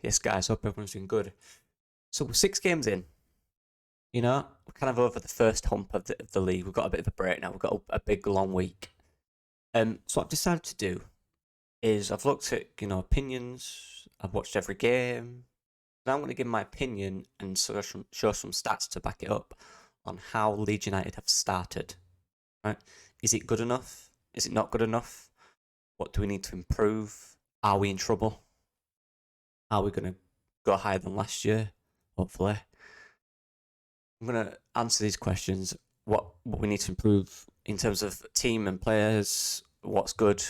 Yes, guys, hope everyone's doing good. So we're 6 games in. You know, we're kind of over the first hump of the league. We've got a bit of a break now. We've got a big, long week. So what I've decided to do is I've looked at, opinions. I've watched every game. Now I'm going to give my opinion and show some stats to back it up on how Leeds United have started. Right? Is it good enough? Is it not good enough? What do we need to improve? Are we in trouble? Are we going to go higher than last year? Hopefully. I'm going to answer these questions. What we need to improve in terms of team and players, what's good,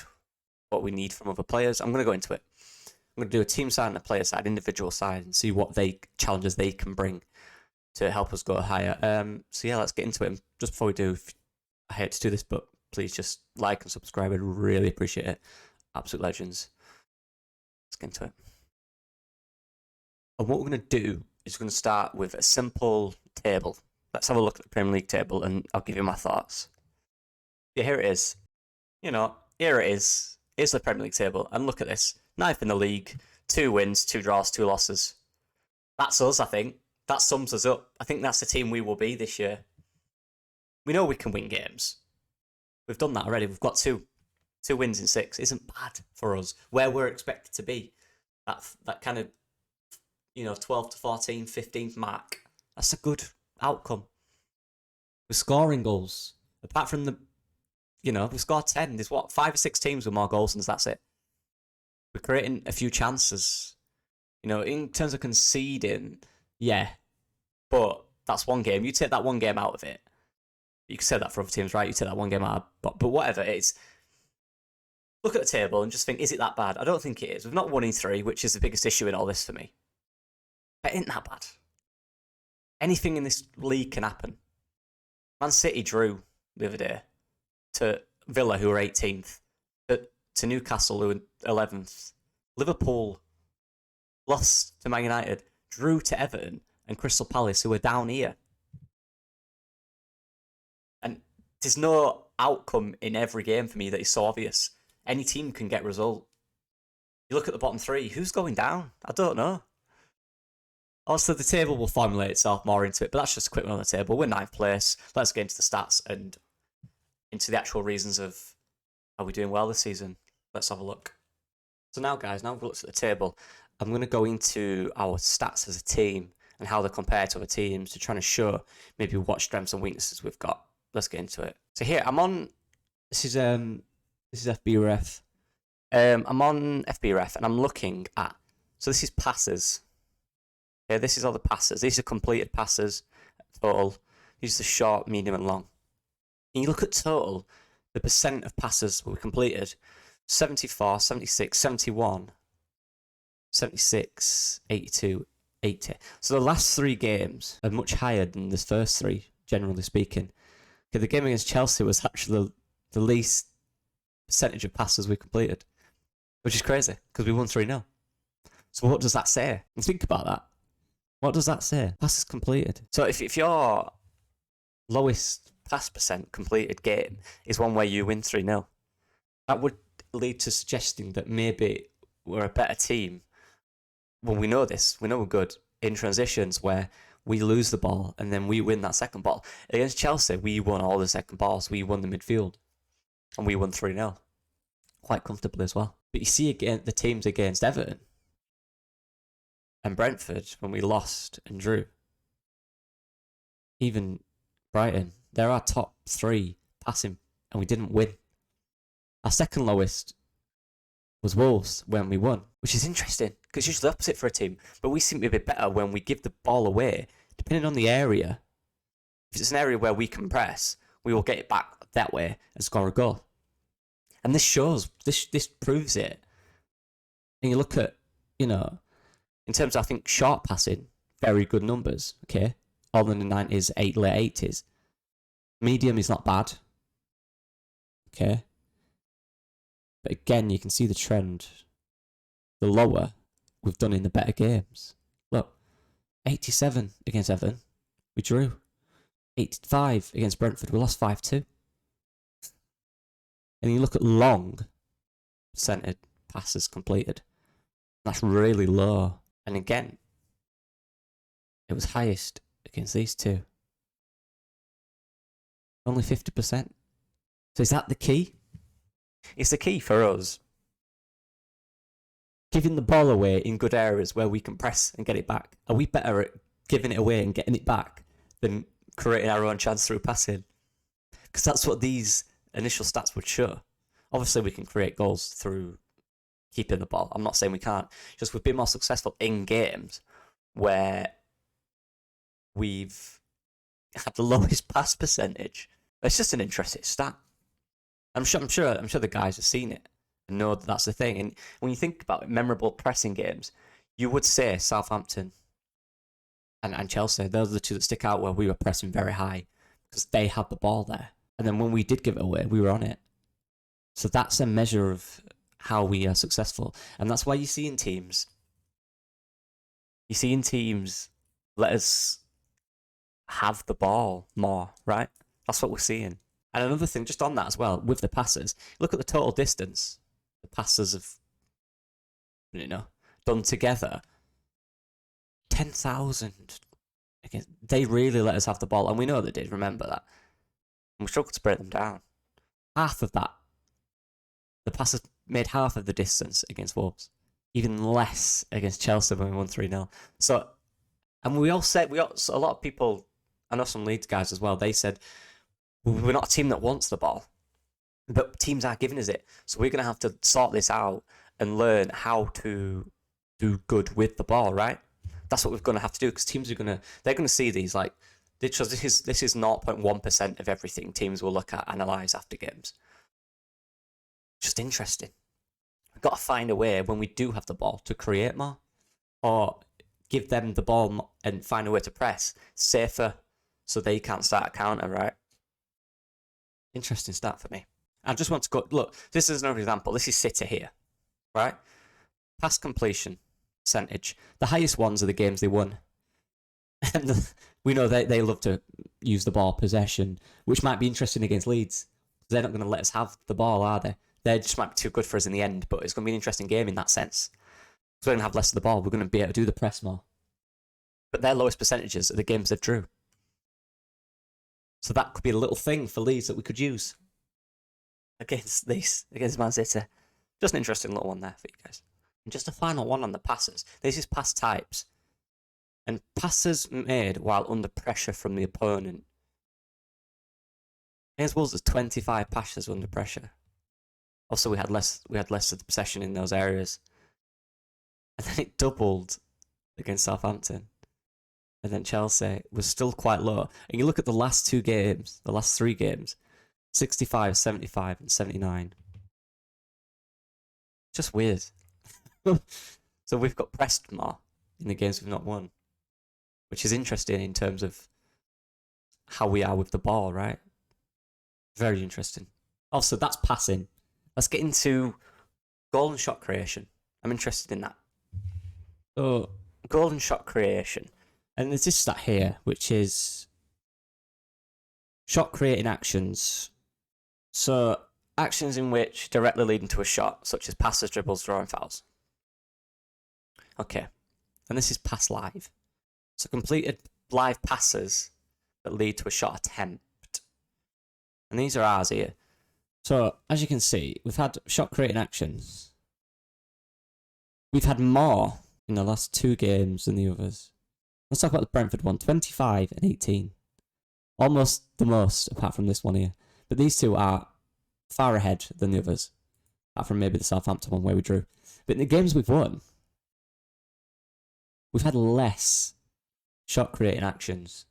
what we need from other players. I'm going to go into it. I'm going to do a team side and a player side, individual side, and see what challenges they can bring to help us go higher. So yeah, let's get into it. And just before we do, I hate to do this, but please just like and subscribe. I'd really appreciate it. Absolute legends. Let's get into it. And what we're going to do is we're going to start with a simple table. Let's have a look at the Premier League table and I'll give you my thoughts. Yeah, here it is. Here it is. Here's the Premier League table. And look at this. 9th in the league, 2 wins, 2 draws, 2 losses. That's us, I think. That sums us up. I think that's the team we will be this year. We know we can win games. We've done that already. We've got 2 wins in 6. Isn't bad for us. Where we're expected to be. That kind of 12 to 14, 15th mark. That's a good outcome. We're scoring goals. Apart from we scored 10. There's 5 or 6 teams with more goals than us. That's it. We're creating a few chances. In terms of conceding, yeah. But that's one game. You take that one game out of it. You can say that for other teams, right? You take that one game out of but whatever it is. Look at the table and just think, is it that bad? I don't think it is. We've not won in 3, which is the biggest issue in all this for me. It ain't that bad. Anything in this league can happen. Man City drew the other day to Villa, who were 18th, to Newcastle, who were 11th. Liverpool lost to Man United, drew to Everton and Crystal Palace, who were down here. And there's no outcome in every game for me that is so obvious. Any team can get a result. You look at the bottom 3, who's going down? I don't know. Also, the table will formulate itself more into it, but that's just a quick one on the table. We're 9th place. Let's get into the stats and into the actual reasons of are we doing well this season. Let's have a look. So now, guys, now we've looked at the table, I'm going to go into our stats as a team and how they compare to other teams to try to show maybe what strengths and weaknesses we've got. Let's get into it. So here, I'm on... This is FBref. I'm on FBref and I'm looking at... So this is passes. Okay, this is all the passes. These are completed passes total. These are the short, medium, and long. And you look at total, the percent of passes we completed: 74, 76, 71, 76, 82, 80. So the last 3 games are much higher than the first 3, generally speaking. Okay, the game against Chelsea was actually the least percentage of passes we completed, which is crazy because we won 3-0. So what does that say? And think about that. What does that say? Passes completed. So if your lowest pass percent completed game is one where you win 3-0, that would lead to suggesting that maybe we're a better team. Well, we know this. We know we're good in transitions where we lose the ball and then we win that second ball. Against Chelsea, we won all the second balls. We won the midfield. And we won 3-0. Quite comfortably as well. But you see again the teams against Everton and Brentford, when we lost and drew, even Brighton, they're our top 3 passing, and we didn't win. Our second lowest was Wolves when we won, which is interesting, because it's usually the opposite for a team, but we seem to be better when we give the ball away, depending on the area. If it's an area where we can press, we will get it back that way and score a goal. And this shows, this proves it. And you look at, in terms of, I think, short passing, very good numbers, okay? All in the 90s, late 80s. Medium is not bad, okay? But again, you can see the trend. The lower we've done in the better games. Look, 87 against Everton, we drew. 85 against Brentford, we lost 5-2. And you look at long percentage passes completed. That's really low. And again, it was highest against these two. Only 50%. So is that the key? It's the key for us. Giving the ball away in good areas where we can press and get it back. Are we better at giving it away and getting it back than creating our own chance through passing? Because that's what these initial stats would show. Obviously, we can create goals through keeping the ball. I'm not saying we can't. Just we've been more successful in games where we've had the lowest pass percentage. It's just an interesting stat. I'm sure the guys have seen it and know that that's the thing. And when you think about it, memorable pressing games, you would say Southampton and Chelsea. Those are the two that stick out where we were pressing very high because they had the ball there. And then when we did give it away, we were on it. So that's a measure of how we are successful. And that's why you see in teams let us have the ball more, right? That's what we're seeing. And another thing, just on that as well, with the passes, look at the total distance the passes have, done together. 10,000. They really let us have the ball, and we know they did, remember that. And we struggled to break them down. Half of that. The passes made half of the distance against Wolves. Even less against Chelsea when we won 3-0. So, and a lot of people, I know some Leeds guys as well, they said, we're not a team that wants the ball, but teams are giving us it. So we're going to have to sort this out and learn how to do good with the ball, right? That's what we're going to have to do because teams they're going to see these like, this is 0.1% of everything teams will look at, analyse after games. Just interesting. We've got to find a way when we do have the ball to create more or give them the ball and find a way to press safer so they can't start a counter, right? Interesting stat for me. I just want to go, look, this is another example. This is City here, right? Pass completion percentage. The highest ones are the games they won. And we know they love to use the ball possession, which might be interesting against Leeds. They're not going to let us have the ball, are they? They just might be too good for us in the end, but it's going to be an interesting game in that sense. So we're going to have less of the ball. We're going to be able to do the press more. But their lowest percentages are the games they've drew. So that could be a little thing for Leeds that we could use against Man City. Just an interesting little one there for you guys. And just a final one on the passes. This is pass types. And passes made while under pressure from the opponent. Against Wolves, there's 25 passes under pressure. Also, we had less of the possession in those areas. And then it doubled against Southampton. And then Chelsea was still quite low. And you look at the last three games, 65, 75, and 79. Just weird. So we've got pressed more in the games we've not won. Which is interesting in terms of how we are with the ball, right? Very interesting. Also, that's passing. Let's get into goal and shot creation. I'm interested in that. So, goal and shot creation. And there's this stat here, which is shot creating actions. So, actions in which directly leading to a shot, such as passes, dribbles, drawing fouls. Okay. And this is pass live. So, completed live passes that lead to a shot attempt. And these are ours here. So, as you can see, we've had shot creating actions. We've had more in the last two games than the others. Let's talk about the Brentford one, 25 and 18. Almost the most, apart from this one here. But these two are far ahead than the others. Apart from maybe the Southampton one where we drew. But in the games we've won, we've had less shot creating actions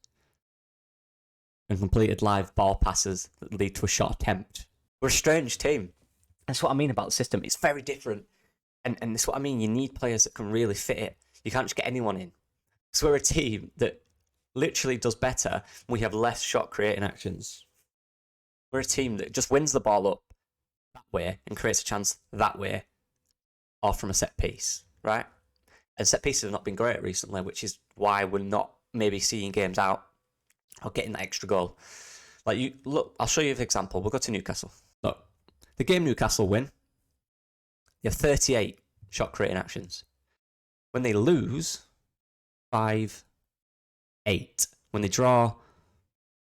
and completed live ball passes that lead to a shot attempt. We're a strange team. That's what I mean about the system. It's very different. And that's what I mean. You need players that can really fit it. You can't just get anyone in. So we're a team that literally does better when we have less shot creating actions. We're a team that just wins the ball up that way and creates a chance that way or from a set piece, right? And set pieces have not been great recently, which is why we're not maybe seeing games out or getting that extra goal. Look, I'll show you an example. We'll go to Newcastle. Look, the game Newcastle win, you have 38 shot creating actions. When they lose, 5-8. When they draw,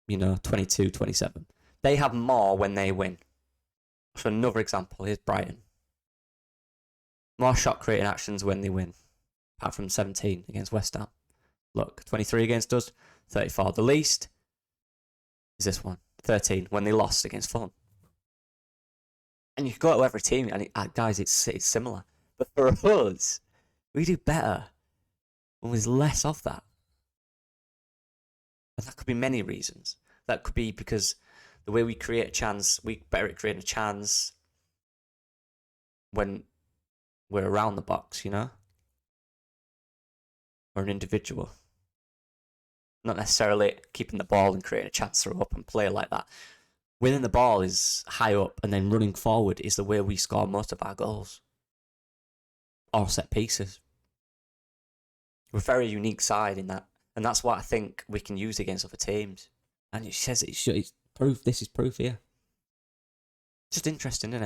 22-27. They have more when they win. So another example, here's Brighton. More shot creating actions when they win. Apart from 17 against West Ham. Look, 23 against us, 34. The least is this one, 13, when they lost against Fulham. And you can go to every team, and guys, it's similar. But for us, we do better when there's less of that. And that could be many reasons. That could be because the way we create a chance, we better at creating a chance when we're around the box, or an individual. Not necessarily keeping the ball and creating a chance throw up and play like that. Winning the ball is high up, and then running forward is the way we score most of our goals. Or set pieces. We're a very unique side in that. And that's what I think we can use against other teams. And it says it's proof. This is proof here. Just interesting, isn't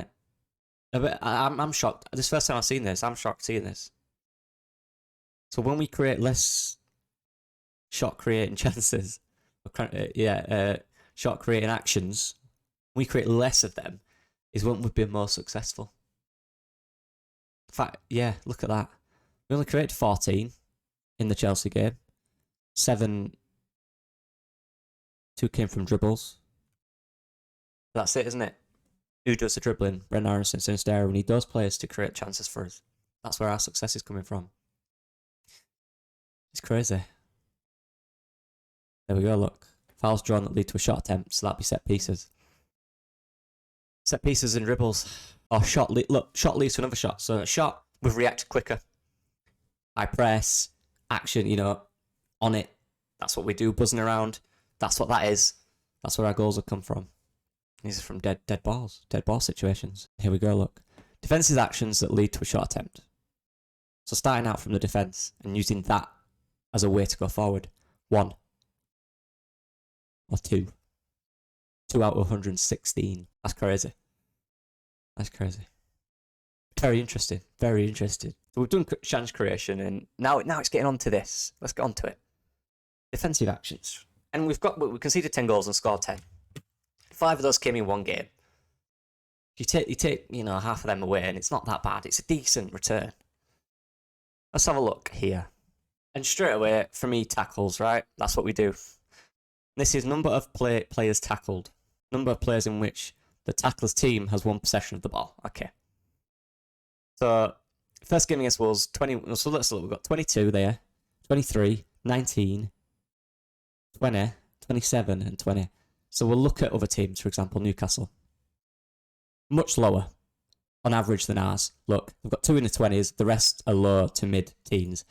it? I'm shocked. This is the first time I've seen this. I'm shocked seeing this. So when we create less shot creating chances, shot creating actions, we create less of them, is when we've been more successful. In fact, yeah, look at that. We only created 14 in the Chelsea game. 2 came from dribbles. That's it, isn't it? Who does the dribbling? Brendan Aronson, Sinisterra. We need those players to create chances for us. That's where our success is coming from. It's crazy. There we go, look. Fouls drawn that lead to a shot attempt, so that'd be set pieces. Set pieces and dribbles. Or shot leads to another shot. So a shot, we've reacted quicker. High press, action, on it. That's what we do, buzzing around. That's what that is. That's where our goals have come from. These are from dead ball situations. Here we go, look. Defensive actions that lead to a shot attempt. So starting out from the defence and using that as a way to go forward. 1 or 2. 2 out of 116. That's crazy. That's crazy. Very interesting. Very interesting. So we've done chance creation, and now it's getting on to this. Let's get on to it. Defensive actions. And we conceded 10 goals and scored 10. 5 of those came in one game. You take half of them away, and it's not that bad. It's a decent return. Let's have a look here. And straight away, for me, tackles, right? That's what we do. This is number of players tackled. Number of players in which the tackler's team has 1 possession of the ball. Okay. So, first game against Wolves, 20. So let's look. We've got 22 there, 23, 19, 20, 27, and 20. So we'll look at other teams, for example, Newcastle. Much lower on average than ours. Look, we've got 2 in the 20s. The rest are low to mid-teens.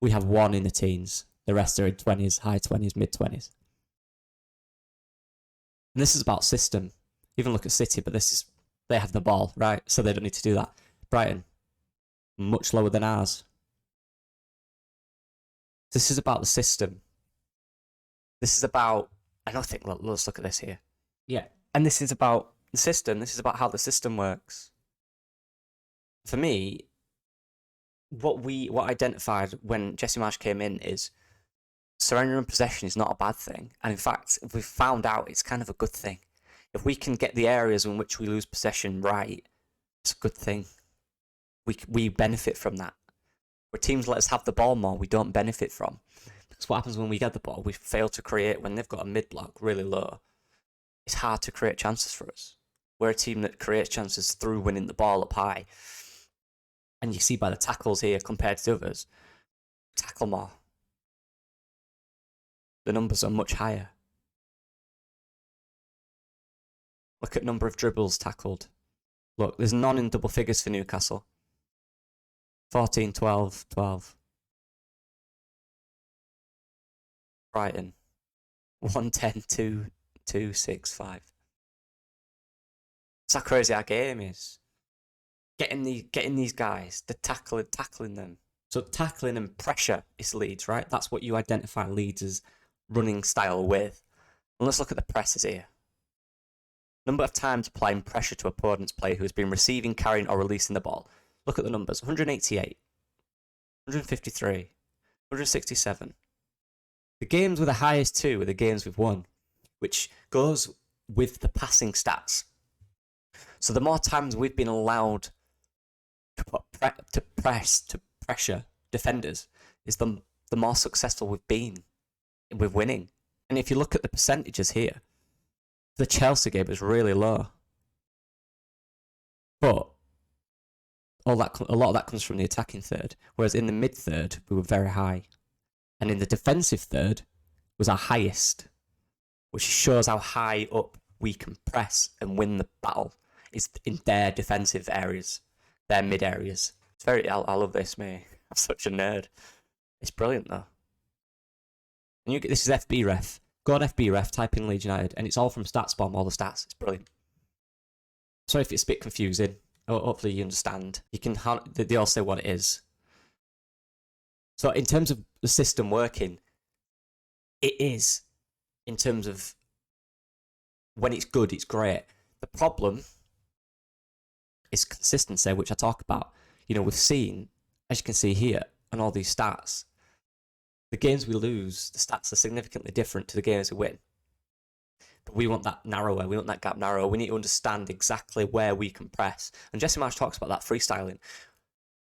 We have 1 in the teens. The rest are in 20s, high 20s, mid-20s. And this is about system. Even look at City, but they have the ball, right? So they don't need to do that. Brighton, much lower than ours. This is about the system. This is about, let's look at this here. Yeah. And this is about the system. This is about how the system works. For me, what I identified when Jesse Marsch came in is surrender and possession is not a bad thing. And in fact, we've found out it's kind of a good thing. If we can get the areas in which we lose possession right, it's a good thing. We benefit from that. Where teams let us have the ball more, we don't benefit from. Because what happens when we get the ball, we fail to create. When they've got a mid-block really low, it's hard to create chances for us. We're a team that creates chances through winning the ball up high. And you see by the tackles here compared to others, tackle more. The numbers are much higher. Look at number of dribbles tackled. Look, there's none in double figures for Newcastle. 14, 12, 12. Brighton. 110, 2, 2, 6, 5. That's how crazy our game is. Getting these guys, tackling them. So tackling and pressure is Leeds, right? That's what you identify Leeds as running style with. And let's look at the presses here. Number of times applying pressure to opponent's player who has been receiving, carrying, or releasing the ball. Look at the numbers. 188. 153, 167. The games with the highest two are the games we've won, which goes with the passing stats. So the more times we've been allowed to pressure defenders, is the more successful we've been with winning. And if you look at the percentages here, the Chelsea game is really low, but a lot of that comes from the attacking third, whereas in the mid third we were very high, and in the defensive third was our highest, which shows how high up we can press and win the battle is in their defensive areas, their mid areas. It's very, I love this, mate. I'm such a nerd. It's brilliant though. And this is FB Ref. Go on FB Ref, type in Leeds United, and it's all from StatsBomb, all the stats. It's brilliant. Sorry if it's a bit confusing. Hopefully you understand. They all say what it is. So in terms of the system working, it is. In terms of when it's good, it's great. The problem is consistency, which I talk about. We've seen, as you can see here, and all these stats, the games we lose, the stats are significantly different to the games we win. But we want that narrower. We want that gap narrower. We need to understand exactly where we can press. And Jesse Marsh talks about that freestyling.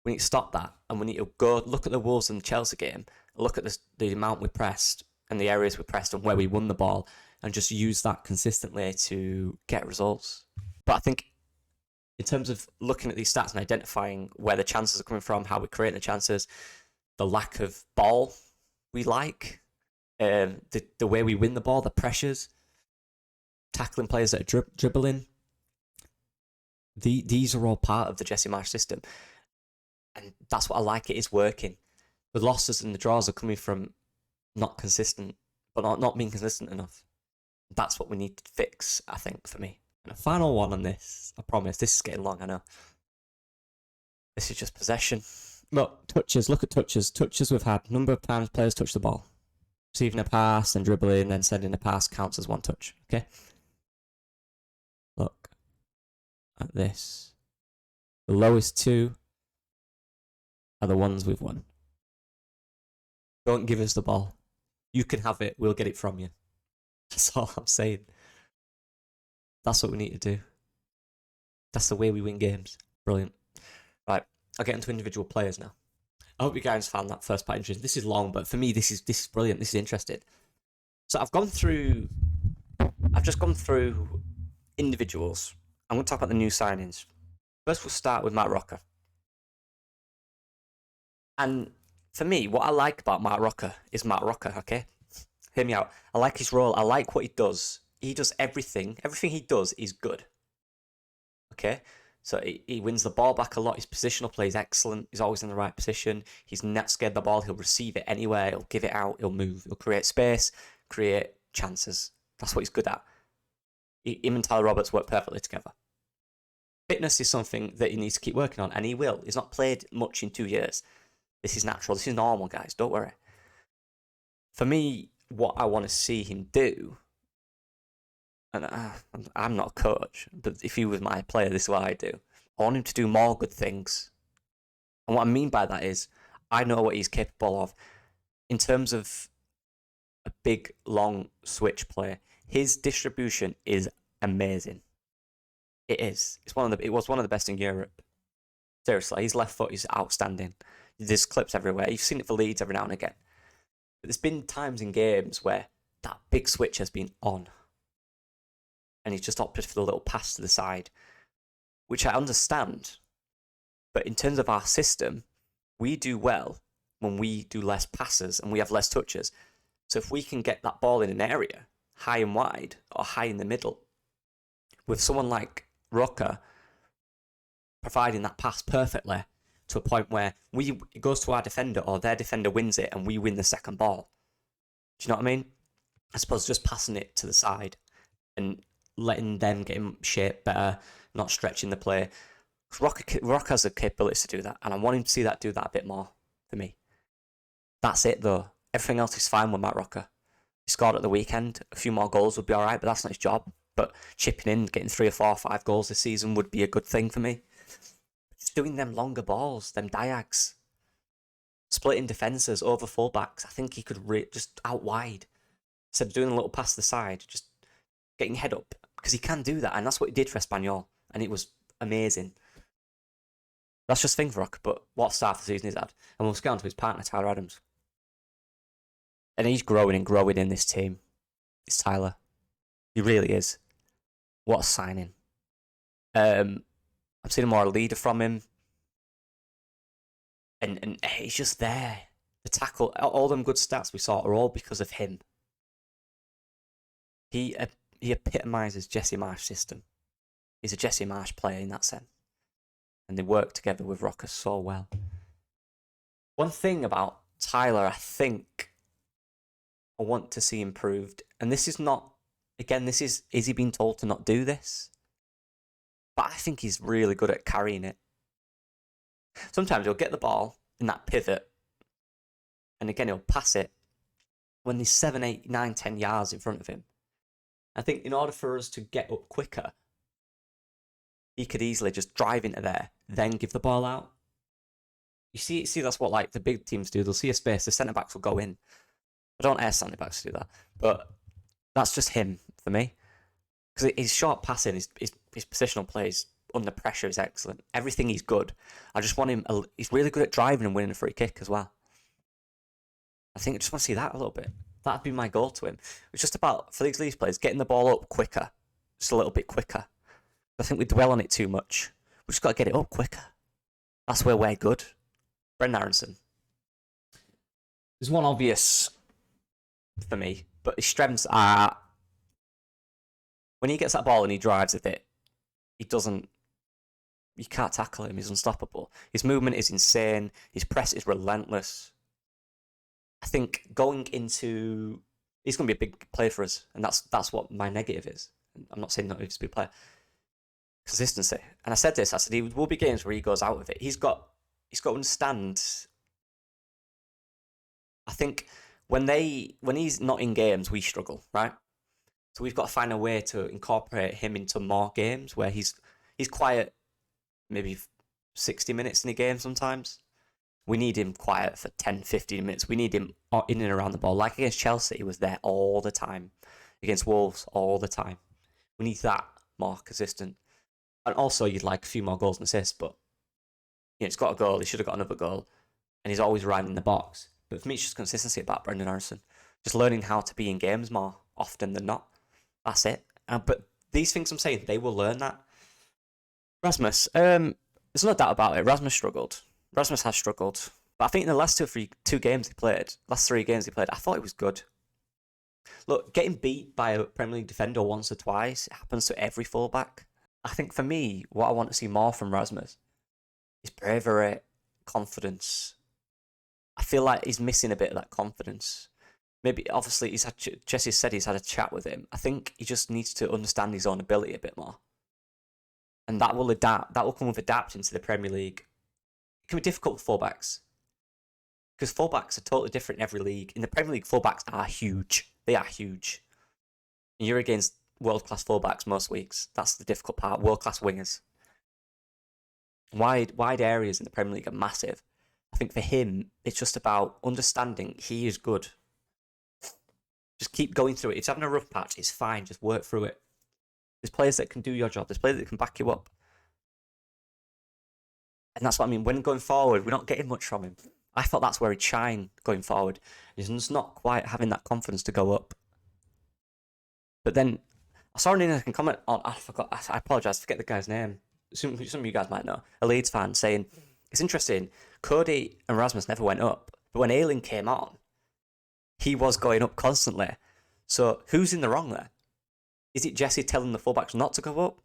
We need to stop that, and we need to go look at the Wolves and the Chelsea game, look at the amount we pressed and the areas we pressed and where we won the ball, and just use that consistently to get results. But I think in terms of looking at these stats and identifying where the chances are coming from, how we're creating the chances, the lack of ball we like, the way we win the ball, the pressures, tackling players that are dribbling, these are all part of the Jesse Marsh system. And that's what I like. It is working. The losses and the draws are coming from not consistent, but not being consistent enough. That's what we need to fix, I think, for me. And a final one on this, I promise. This is getting long, I know. This is just possession. Look, touches. Look at touches. Touches we've had. Number of times players touch the ball. Receiving a pass, then dribbling, then sending a pass counts as one touch. Okay? Look at this. The lowest two are the ones we've won. Don't give us the ball. You can have it. We'll get it from you. That's all I'm saying. That's what we need to do. That's the way we win games. Brilliant. Right, I'll get into individual players now. I hope you guys found that first part interesting. This is long, but for me, this is brilliant. This is interesting. So I've just gone through individuals. I'm going to talk about the new signings. First, we'll start with Matt Rocker. And for me, what I like about Matt Rocker is Matt Rocker, okay? Hear me out. I like his role. I like what he does. He does everything. Everything he does is good. Okay? So he wins the ball back a lot. His positional play is excellent. He's always in the right position. He's not scared of the ball. He'll receive it anywhere. He'll give it out. He'll move. He'll create space, create chances. That's what he's good at. Him and Tyler Roberts work perfectly together. Fitness is something that he needs to keep working on, and he will. He's not played much in 2 years. This is natural. This is normal, guys. Don't worry. For me, what I want to see him do, and I'm not a coach, but if he was my player, this is what I do. I want him to do more good things. And what I mean by that is, I know what he's capable of. In terms of a big, long switch play, his distribution is amazing. It is. It was one of the best in Europe. Seriously, his left foot is outstanding. There's clips everywhere. You've seen it for Leeds every now and again. But there's been times in games where that big switch has been on. And he's just opted for the little pass to the side, which I understand. But in terms of our system, we do well when we do less passes and we have less touches. So if we can get that ball in an area, high and wide, or high in the middle, with someone like Rocker providing that pass perfectly to a point where it goes to our defender or their defender wins it and we win the second ball. Do you know what I mean? I suppose just passing it to the side and letting them get in shape better, not stretching the play. Rock has the capability to do that, and I want him to see that do that a bit more for me. That's it, though. Everything else is fine with Matt Rocker. He scored at the weekend. A few more goals would be all right, but that's not his job. But chipping in, getting 3 or 4 or 5 goals this season would be a good thing for me. Just doing them longer balls, them diags. splitting defences over fullbacks. I think he could just out wide. Instead of doing a little pass to the side, just getting head up. Because he can do that, and that's what he did for Espanyol. And it was amazing. That's just things, Rock, but what start of the season he's had. And we'll get on to his partner, Tyler Adams. And he's growing and growing in this team. It's Tyler. He really is. What a signing. I'm seeing more a leader from him. And he's just there. The tackle, all them good stats we saw are all because of him. He epitomises Jesse Marsh's system. He's a Jesse Marsh player in that sense. And they work together with Rocker so well. One thing about Tyler, I think I want to see improved, and this is not, again, is he being told to not do this? But I think he's really good at carrying it. Sometimes he'll get the ball in that pivot, and again, he'll pass it when there's 7, 8, 9, 10 yards in front of him. I think in order for us to get up quicker, he could easily just drive into there, then give the ball out. You see that's what like the big teams do. They'll see a space, the centre backs will go in. I don't ask centre backs to do that, but that's just him for me. Because his short passing, his positional plays under pressure is excellent. Everything he's good. I just want him. He's really good at driving and winning a free kick as well. I think I just want to see that a little bit. That'd be my goal to him. It's just about, for these Leeds players, getting the ball up quicker. Just a little bit quicker. I think we dwell on it too much. We've just got to get it up quicker. That's where we're good. Brendan Aronson. There's one obvious for me, but his strengths are when he gets that ball and he drives with it, you can't tackle him, he's unstoppable. His movement is insane, his press is relentless. I think he's going to be a big player for us, and that's what my negative is. I'm not saying not he's a big player. Consistency. And I said he will be games where he goes out of it. He's got to understand. I think when he's not in games, we struggle, right? So we've got to find a way to incorporate him into more games where he's quiet, maybe 60 minutes in a game sometimes. We need him quiet for 10, 15 minutes. We need him in and around the ball. Like against Chelsea, he was there all the time. Against Wolves, all the time. We need that more consistent. And also, you'd like a few more goals and assists, but he's got a goal. He should have got another goal. And he's always right in the box. But for me, it's just consistency about Brendan Aronson. Just learning how to be in games more often than not. That's it. But these things I'm saying, they will learn that. Rasmus, there's no doubt about it. Rasmus struggled. Rasmus has struggled. But I think in the last three games he played, I thought it was good. Look, getting beat by a Premier League defender once or twice, it happens to every fullback. I think for me, what I want to see more from Rasmus is bravery, confidence. I feel like he's missing a bit of that confidence. Maybe, obviously, Jesse said he's had a chat with him. I think he just needs to understand his own ability a bit more. And that will come with adapting to the Premier League. It can be difficult for fullbacks. Because fullbacks are totally different in every league. In the Premier League, fullbacks are huge. They are huge. And you're against world-class fullbacks most weeks. That's the difficult part. World-class wingers. Wide areas in the Premier League are massive. I think for him, it's just about understanding he is good. Just keep going through it. If he's having a rough patch, it's fine. Just work through it. There's players that can do your job. There's players that can back you up. And that's what I mean. When going forward, we're not getting much from him. I thought that's where he'd shine going forward. He's just not quite having that confidence to go up. But then, I saw an interesting comment on, I apologise, I forget the guy's name. Some of you guys might know. A Leeds fan saying, it's interesting, Cody and Rasmus never went up. But when Ayling came on, he was going up constantly. So who's in the wrong there? Is it Jesse telling the fullbacks not to go up?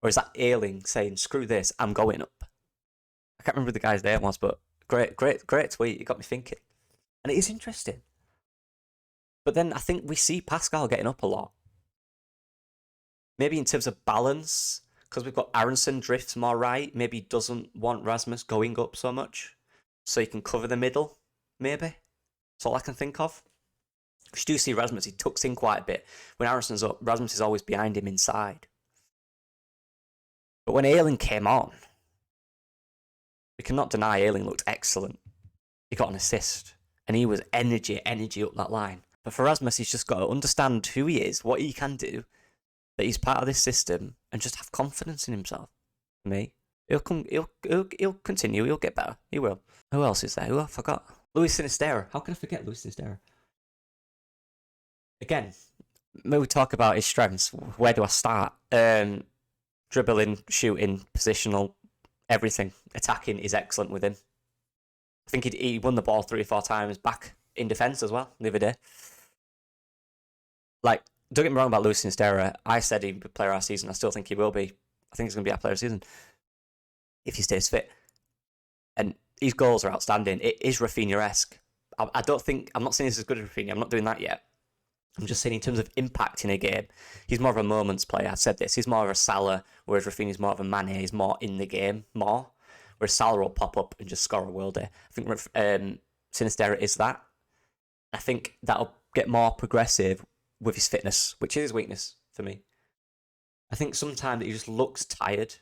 Or is that Ayling saying, screw this, I'm going up? I can't remember who the guy's name was, but great tweet. It got me thinking. And it is interesting. But then I think we see Pascal getting up a lot. Maybe in terms of balance, because we've got Aronson drifts more right, maybe he doesn't want Rasmus going up so much. So he can cover the middle, maybe. That's all I can think of. Because you do see Rasmus, he tucks in quite a bit. When Aronson's up, Rasmus is always behind him inside. But when Ayling came on, we cannot deny Ayling looked excellent. he got an assist, and he was energy up that line. But for Rasmus, he's just got to understand who he is, what he can do, that he's part of this system, and just have confidence in himself. For me, he'll continue. He'll get better. He will. Who else is there? Who I forgot? Luis Sinisterra. How can I forget Luis Sinisterra? Again, when we talk about his strengths, where do I start? Dribbling, shooting, positional, everything. Attacking is excellent with him. I think he won the ball 3 or 4 times back in defence as well the other day. Like, don't get me wrong about Luis Sinisterra. I said he'd be player of our season. I still think he will be. I think he's going to be our player of the season if he stays fit. And his goals are outstanding. It is Rafinha-esque. I'm not saying this is as good as Rafinha. I'm not doing that yet. I'm just saying in terms of impact in a game, he's more of a moments player. I said this. He's more of a Salah, whereas Rafinha's more of a Mane. He's more in the game, more. Whereas Salah will pop up and just score a worldie. I think Sinisterra is that. I think that'll get more progressive with his fitness, which is his weakness for me. I think sometimes he just looks tired.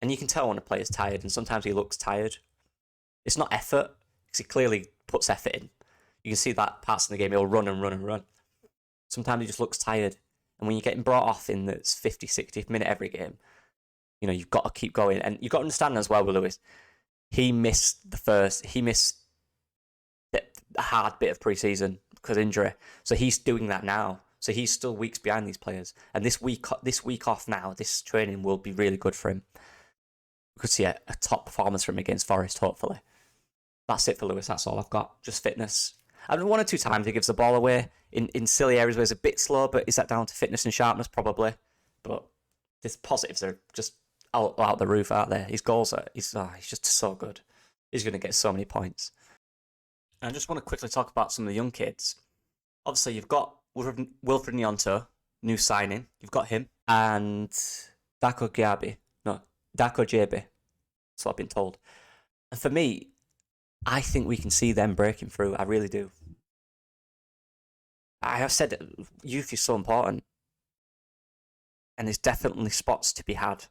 And you can tell when a player's tired, and sometimes he looks tired. It's not effort, because he clearly puts effort in. You can see that parts of the game, he'll run and run and run. Sometimes he just looks tired. And when you're getting brought off in the 50th, 60th minute every game, you've got to keep going. And you've got to understand as well with Lewis, he missed a hard bit of pre-season because of injury. So he's doing that now. So he's still weeks behind these players. And this week off now, this training will be really good for him. We could see a top performance from him against Forest, hopefully. That's it for Lewis. That's all I've got. Just fitness. And 1 or 2 times he gives the ball away in silly areas where he's a bit slow, but is that down to fitness and sharpness? Probably. But his positives are just out the roof, aren't there? His goals he's just so good. He's going to get so many points. And I just want to quickly talk about some of the young kids. Obviously, you've got Wilfred Nyonto, new signing. You've got him. And Dako Gyabi. No, Dako JB. That's what I've been told. And for me, I think we can see them breaking through. I really do. I have said that youth is so important. And there's definitely spots to be had.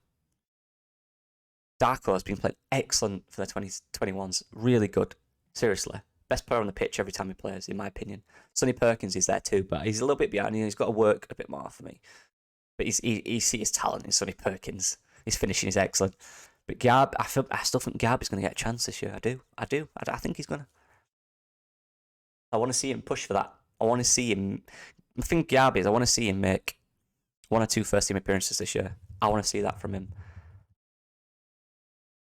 Darko has been playing excellent for the 2021s. Really good. Seriously. Best player on the pitch every time he plays, in my opinion. Sonny Perkins is there too, but he's a little bit behind. He's got to work a bit more for me. But he sees his talent in Sonny Perkins. His finishing is excellent. But Gab, I still think Gab is going to get a chance this year. I do. I think he's going to. I want to see him push for that. I want to see him. The thing Gab is, I want to see him make 1 or 2 first team appearances this year. I want to see that from him.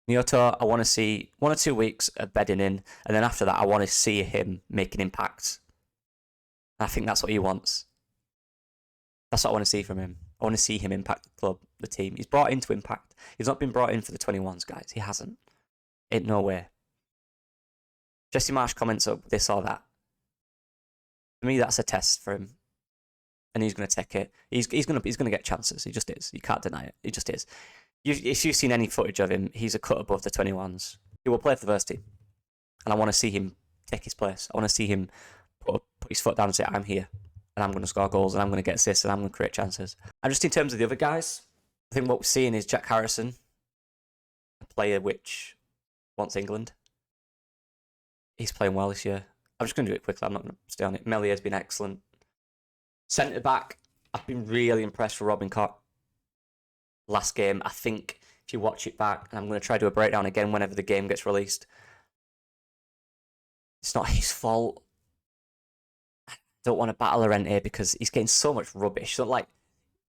Nyoto, I want to see 1 or 2 weeks of bedding in, and then after that, I want to see him make an impact. I think that's what he wants. That's what I want to see from him. I want to see him impact the club, the team. He's brought in to impact. He's not been brought in for the 21s, guys. He hasn't. Ain't no way. Jesse Marsh comments up this or that. For me, that's a test for him, and he's going to take it. He's going to get chances. He just is. You can't deny it. He just is. If you've seen any footage of him, he's a cut above the 21s. He will play for the first team. And I want to see him take his place. I want to see him put his foot down and say, I'm here. And I'm going to score goals, and I'm going to get assists, and I'm going to create chances. And just in terms of the other guys, I think what we're seeing is Jack Harrison, a player which wants England. He's playing well this year. I'm just going to do it quickly. I'm not going to stay on it. Mellier's been excellent. Centre-back, I've been really impressed with Robin Koch. Last game, I think if you watch it back, and I'm going to try to do a breakdown again whenever the game gets released, it's not his fault. I don't want to battle Llorente because he's getting so much rubbish. So,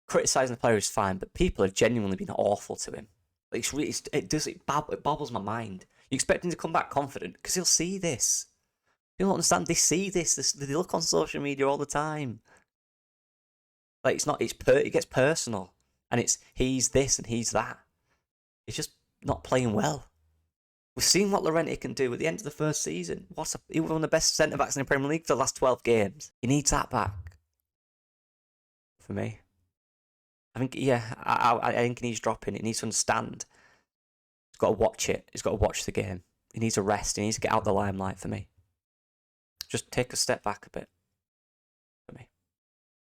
criticising the player is fine, but people have genuinely been awful to him. It bobbles my mind. You expect him to come back confident because he'll see this. People don't understand. They see this. They look on social media all the time. It gets personal. And it's he's this and he's that. He's just not playing well. We've seen what Llorente can do at the end of the first season. He was one of the best centre-backs in the Premier League for the last 12 games. He needs that back. For me. I think, I think he needs dropping. He needs to understand. He's got to watch it. He's got to watch the game. He needs a rest. He needs to get out the limelight for me. Just take a step back a bit. For me.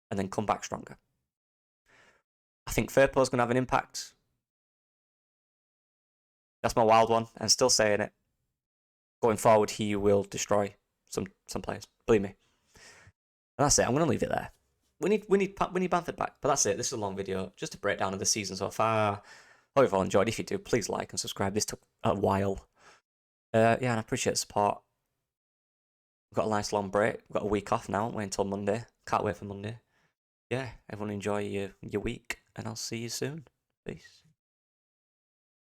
And then come back stronger. I think Firpo's going to have an impact. That's my wild one. I'm still saying it. going forward, he will destroy some players. Believe me. And that's it. I'm going to leave it there. We need Bamford back. But that's it. This is a long video. Just a breakdown of the season so far. Hope you've all enjoyed. If you do, please like and subscribe. This took a while. Yeah, and I appreciate the support. We've got a nice long break. We've got a week off now. Wait until Monday. Can't wait for Monday. Yeah, everyone enjoy your week. And I'll see you soon. Peace.